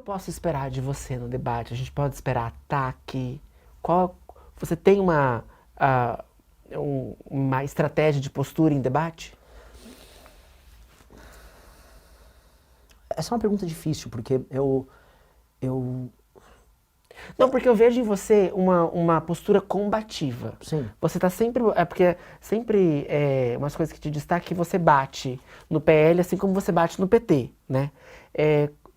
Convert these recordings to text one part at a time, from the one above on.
posso esperar de você no debate? A gente pode esperar ataque? Você tem uma estratégia de postura em debate? Essa é uma pergunta difícil, porque eu, Não, porque eu vejo em você uma postura combativa. sim, Você tá sempre. É porque sempre umas coisas que te destacam é que você bate no PL assim como você bate no PT, né?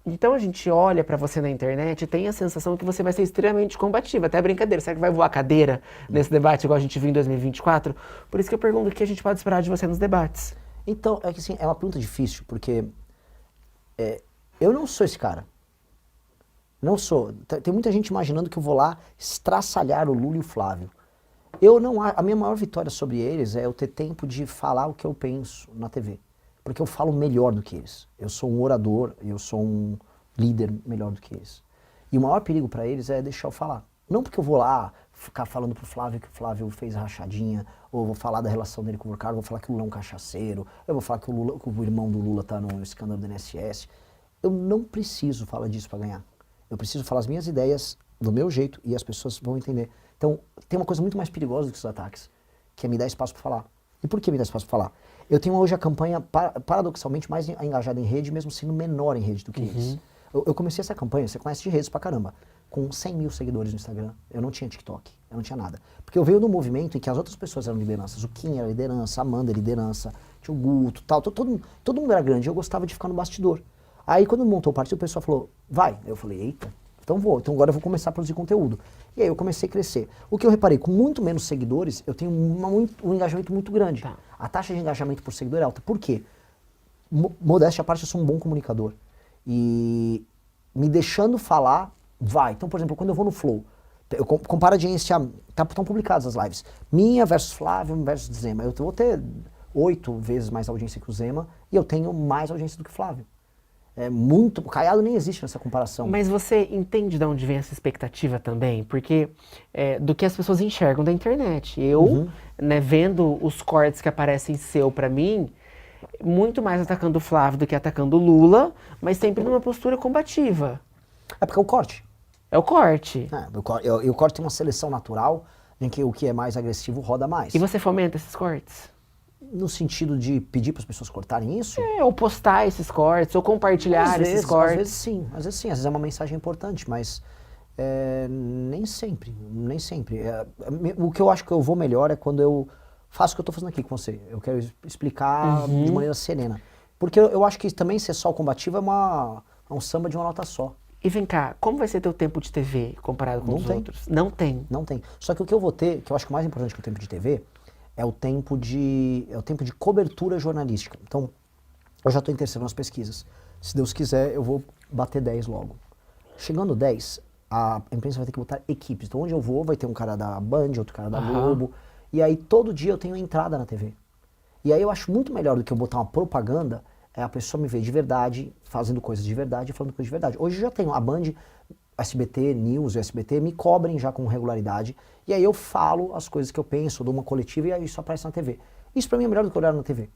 Então a gente olha pra você na internet e tem a sensação que você vai ser extremamente combativa. Até brincadeira. Será que vai voar cadeira nesse debate igual a gente viu em 2024? Por isso que eu pergunto o que a gente pode esperar de você nos debates. então, é que assim, é uma pergunta difícil, porque eu não sou esse cara. Não sou. Tem muita gente imaginando que eu vou lá estraçalhar o Lula e o Flávio. Eu não, a minha maior vitória sobre eles é eu ter tempo de falar o que eu penso na TV. Porque eu falo melhor do que eles. Eu sou um orador, eu sou um líder melhor do que eles. E o maior perigo para eles é deixar eu falar. Não porque eu vou lá ficar falando pro Flávio que o Flávio fez a rachadinha, ou vou falar da relação dele com o Ricardo, vou falar que o Lula é um cachaceiro, eu vou falar que o irmão do Lula tá no escândalo do INSS. Eu não preciso falar disso para ganhar. Eu preciso falar as minhas ideias do meu jeito e as pessoas vão entender. Então, tem uma coisa muito mais perigosa do que os ataques, que é me dar espaço para falar. E por que me dar espaço para falar? Eu tenho hoje a campanha, paradoxalmente, mais engajada em rede, mesmo sendo menor em rede do que eles. Eu comecei essa campanha, você conhece de redes pra caramba, com 100 mil seguidores no Instagram. Eu não tinha TikTok, eu não tinha nada. Porque eu venho do movimento em que as outras pessoas eram lideranças. O Kim era liderança, a Amanda era liderança, tinha o Guto, tal. Todo mundo era grande, eu gostava de ficar no bastidor. Aí quando montou o partido, o pessoal falou, vai. Eu falei, eita, então vou. Então agora eu vou começar a produzir conteúdo. E aí eu comecei a crescer. O que eu reparei, com muito menos seguidores, eu tenho um engajamento muito grande. Tá. A taxa de engajamento por seguidor é alta. Por quê? Modéstia à parte, eu sou um bom comunicador. E me deixando falar, vai. Então, por exemplo, quando eu vou no Flow, eu comparo a audiência, estão publicadas as lives. Minha versus Flávio versus Zema. Eu vou ter 8 vezes mais audiência que o Zema e eu tenho mais audiência do que o Flávio. É muito. O Caiado nem existe nessa comparação. Mas você entende de onde vem essa expectativa também? Porque do que as pessoas enxergam da internet. Eu, né, vendo os cortes que aparecem seu pra mim, muito mais atacando o Flávio do que atacando o Lula, mas sempre numa postura combativa. É porque é o corte. É o corte. O corte tem uma seleção natural em que o que é mais agressivo roda mais. E você fomenta esses cortes? No sentido de pedir para as pessoas cortarem isso? Ou postar esses cortes, ou compartilhar esses cortes. Às vezes sim, às vezes é uma mensagem importante, mas nem sempre, nem sempre. O que eu acho que eu vou melhor é quando eu faço o que eu estou fazendo aqui com você. Eu quero explicar de maneira serena. Porque eu acho que também ser só combativo é um samba de uma nota só. E vem cá, como vai ser teu tempo de TV comparado com os outros? Não tem. Não tem. Só que o que eu vou ter, que eu acho que o mais importante que o tempo de TV, é o tempo de cobertura jornalística. Então, eu já estou em terceiro nas pesquisas. Se Deus quiser, eu vou bater 10 logo. Chegando 10, a imprensa vai ter que botar equipes. Então, onde eu vou, vai ter um cara da Band, outro cara da Globo. E aí, todo dia eu tenho entrada na TV. E aí, eu acho muito melhor do que eu botar uma propaganda, a pessoa me ver de verdade, fazendo coisas de verdade e falando coisas de verdade. Hoje eu já tenho a Band, SBT News e SBT me cobrem já com regularidade. E aí eu falo as coisas que eu penso, dou uma coletiva e aí isso aparece na TV. Isso pra mim é melhor do que olhar na TV.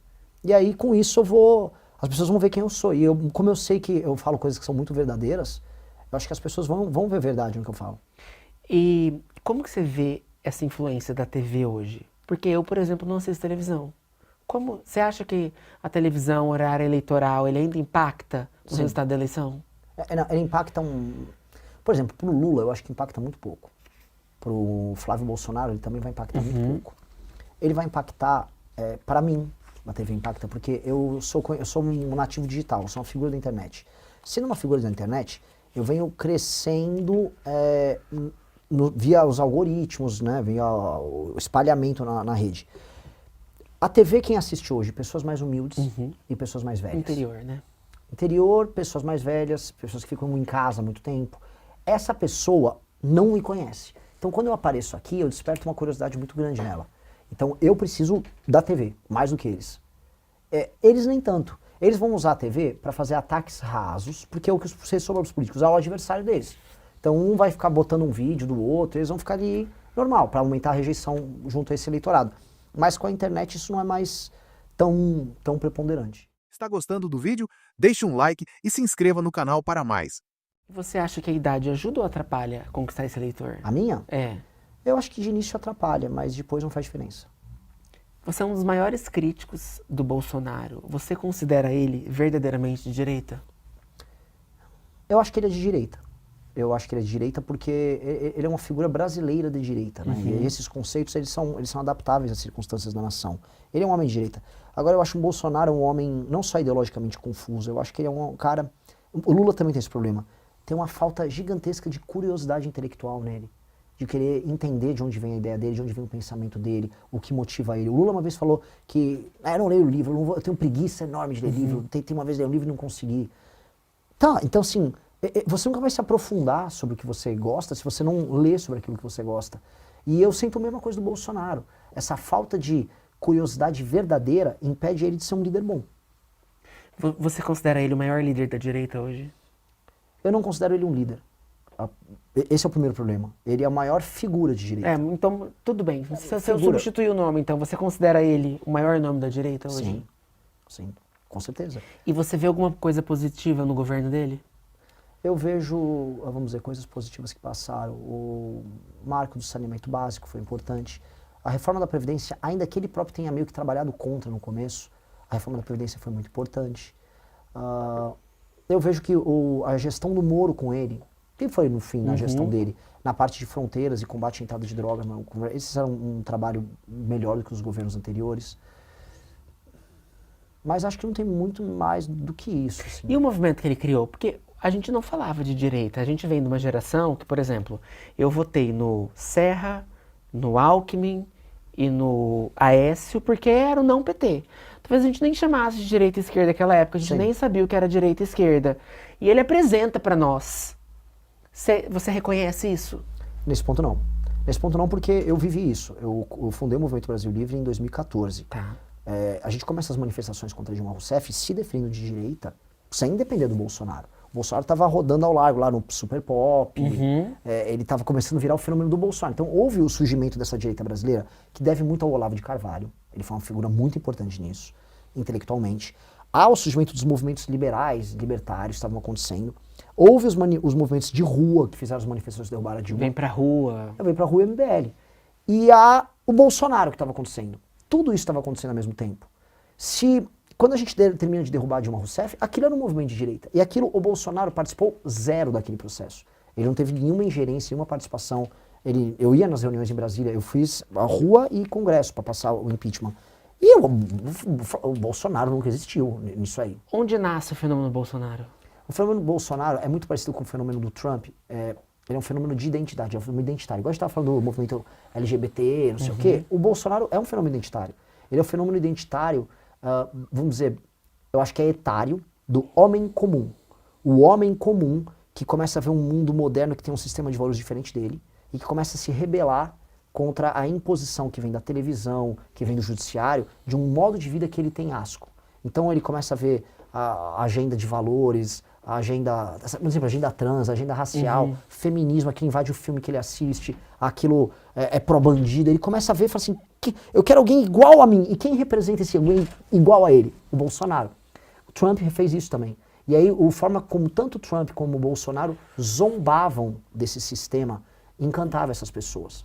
E aí com isso as pessoas vão ver quem eu sou. E como eu sei que eu falo coisas que são muito verdadeiras, eu acho que as pessoas vão ver verdade no que eu falo. E como que você vê essa influência da TV hoje? Porque eu, por exemplo, não assisto televisão. Como você acha que a televisão, horário eleitoral, ele ainda impacta no resultado da eleição? Ele impacta Por exemplo, pro Lula eu acho que impacta muito pouco. Pro Flávio Bolsonaro ele também vai impactar muito pouco. Ele vai impactar, para mim, a TV impacta, porque eu sou um nativo digital, eu sou uma figura da internet. Sendo uma figura da internet, eu venho crescendo via os algoritmos, né, via o espalhamento na rede. A TV, quem assiste hoje? Pessoas mais humildes e pessoas mais velhas. Interior, né? Interior, pessoas mais velhas, pessoas que ficam em casa há muito tempo. Essa pessoa não me conhece. Então, quando eu apareço aqui, eu desperto uma curiosidade muito grande nela. Então, eu preciso da TV, mais do que eles. Eles nem tanto. Eles vão usar a TV para fazer ataques rasos, porque o que você sobre os políticos é o adversário deles. Então, um vai ficar botando um vídeo do outro, eles vão ficar ali normal, para aumentar a rejeição junto a esse eleitorado. Mas com a internet isso não é mais tão preponderante. Está gostando do vídeo? Deixe um like e se inscreva no canal para mais. Você acha que a idade ajuda ou atrapalha a conquistar esse eleitor? A minha? É. Eu acho que de início atrapalha, mas depois não faz diferença. Você é um dos maiores críticos do Bolsonaro. Você considera ele verdadeiramente de direita? Eu acho que ele é de direita. Eu acho que ele é de direita porque ele é uma figura brasileira de direita, né? E esses conceitos, eles são adaptáveis às circunstâncias da nação. Ele é um homem de direita. Agora, eu acho o Bolsonaro um homem não só ideologicamente confuso, eu acho que ele é um cara... O Lula também tem esse problema. Tem uma falta gigantesca de curiosidade intelectual nele. De querer entender de onde vem a ideia dele, de onde vem o pensamento dele, o que motiva ele. O Lula uma vez falou que, eu não leio livro, eu tenho preguiça enorme de ler livro, tentei uma vez ler um livro e não consegui. Tá, então assim, você nunca vai se aprofundar sobre o que você gosta se você não lê sobre aquilo que você gosta. E eu sinto a mesma coisa do Bolsonaro. Essa falta de curiosidade verdadeira impede ele de ser um líder bom. Você considera ele o maior líder da direita hoje? Eu não considero ele um líder. Esse é o primeiro problema. Ele é a maior figura de direita. Então, tudo bem. Se eu substituir o nome, então, você considera ele o maior nome da direita hoje? Sim, sim, com certeza. E você vê alguma coisa positiva no governo dele? Eu vejo, vamos dizer, coisas positivas que passaram. O marco do saneamento básico foi importante. A reforma da Previdência, ainda que ele próprio tenha meio que trabalhado contra no começo, a reforma da Previdência foi muito importante. Eu vejo que a gestão do Moro com ele, que foi no fim na gestão dele, na parte de fronteiras e combate à entrada de drogas, esses eram um trabalho melhor do que os governos anteriores. Mas acho que não tem muito mais do que isso. Assim. E o movimento que ele criou? Porque a gente não falava de direita, a gente vem de uma geração que, por exemplo, eu votei no Serra, no Alckmin e no Aécio porque era o não PT. Talvez a gente nem chamasse de direita e esquerda naquela época, a gente nem sabia o que era direita e esquerda. E ele apresenta para nós. Você reconhece isso? Nesse ponto não. Nesse ponto não porque eu vivi isso. Eu fundei o Movimento Brasil Livre em 2014. Tá. A gente começa as manifestações contra Dilma Rousseff se definindo de direita sem depender do Bolsonaro. O Bolsonaro estava rodando ao largo lá no Super Pop, ele estava começando a virar o fenômeno do Bolsonaro. Então houve o surgimento dessa direita brasileira que deve muito ao Olavo de Carvalho. Ele foi uma figura muito importante nisso, intelectualmente. Há o surgimento dos movimentos liberais, libertários, estavam acontecendo. Houve os movimentos de rua que fizeram as manifestações de derrubar a Dilma. Vem pra rua. Vem pra rua e MBL. E há o Bolsonaro que estava acontecendo. Tudo isso estava acontecendo ao mesmo tempo. Quando a gente termina de derrubar a Dilma Rousseff, aquilo era um movimento de direita. E aquilo, o Bolsonaro participou zero daquele processo. Ele não teve nenhuma ingerência, nenhuma participação. Eu ia nas reuniões em Brasília, eu fiz a rua e congresso para passar o impeachment. E o Bolsonaro nunca existiu nisso aí. Onde nasce o fenômeno Bolsonaro? O fenômeno Bolsonaro é muito parecido com o fenômeno do Trump. Ele é um fenômeno de identidade, é um fenômeno identitário. Igual a gente estava falando do movimento LGBT, não sei o quê. O Bolsonaro é um fenômeno identitário. Ele é um fenômeno identitário, vamos dizer, eu acho que é etário, do homem comum. O homem comum que começa a ver um mundo moderno que tem um sistema de valores diferente dele e que começa a se rebelar contra a imposição que vem da televisão, que vem do judiciário, de um modo de vida que ele tem asco. Então ele começa a ver a agenda de valores, a agenda, por exemplo, a agenda trans, a agenda racial, feminismo, aquilo invade o filme que ele assiste, aquilo é pró-bandido, ele começa a ver e fala assim, eu quero alguém igual a mim. E quem representa esse alguém igual a ele? O Bolsonaro. O Trump fez isso também. E aí a forma como tanto o Trump como o Bolsonaro zombavam desse sistema encantava essas pessoas.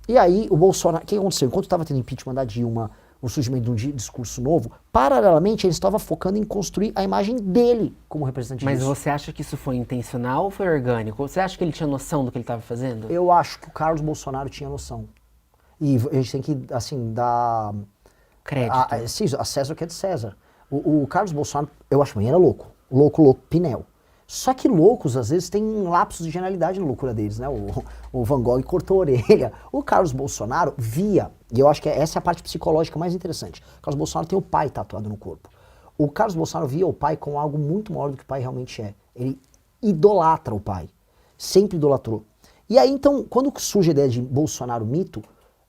E aí o Bolsonaro, o que aconteceu? Enquanto estava tendo impeachment da Dilma, o surgimento de um discurso novo, paralelamente ele estava focando em construir a imagem dele como representante disso. Mas você acha que isso foi intencional ou foi orgânico? Você acha que ele tinha noção do que ele estava fazendo? Eu acho que o Carlos Bolsonaro tinha noção. E a gente tem que, assim, dar... Crédito. A César o que é de César. O Carlos Bolsonaro, eu acho que era louco. Louco, Pinel. Só que loucos, às vezes, têm lapsos de genialidade na loucura deles, né? O Van Gogh cortou a orelha. O Carlos Bolsonaro via, e eu acho que essa é a parte psicológica mais interessante. O Carlos Bolsonaro tem o pai tatuado no corpo. O Carlos Bolsonaro via o pai como algo muito maior do que o pai realmente é. Ele idolatra o pai. Sempre idolatrou. E aí, então, quando surge a ideia de Bolsonaro mito,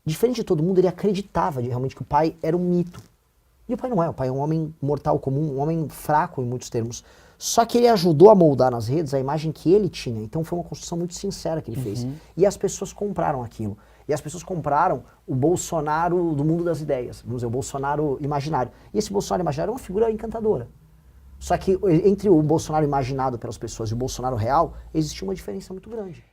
diferente de todo mundo, ele acreditava realmente que o pai era um mito. E o pai não é. O pai é um homem mortal comum, um homem fraco em muitos termos. Só que ele ajudou a moldar nas redes a imagem que ele tinha. Então foi uma construção muito sincera que ele fez. E as pessoas compraram aquilo. E as pessoas compraram o Bolsonaro do mundo das ideias. Vamos dizer, o Bolsonaro imaginário. E esse Bolsonaro imaginário é uma figura encantadora. Só que entre o Bolsonaro imaginado pelas pessoas e o Bolsonaro real, existe uma diferença muito grande.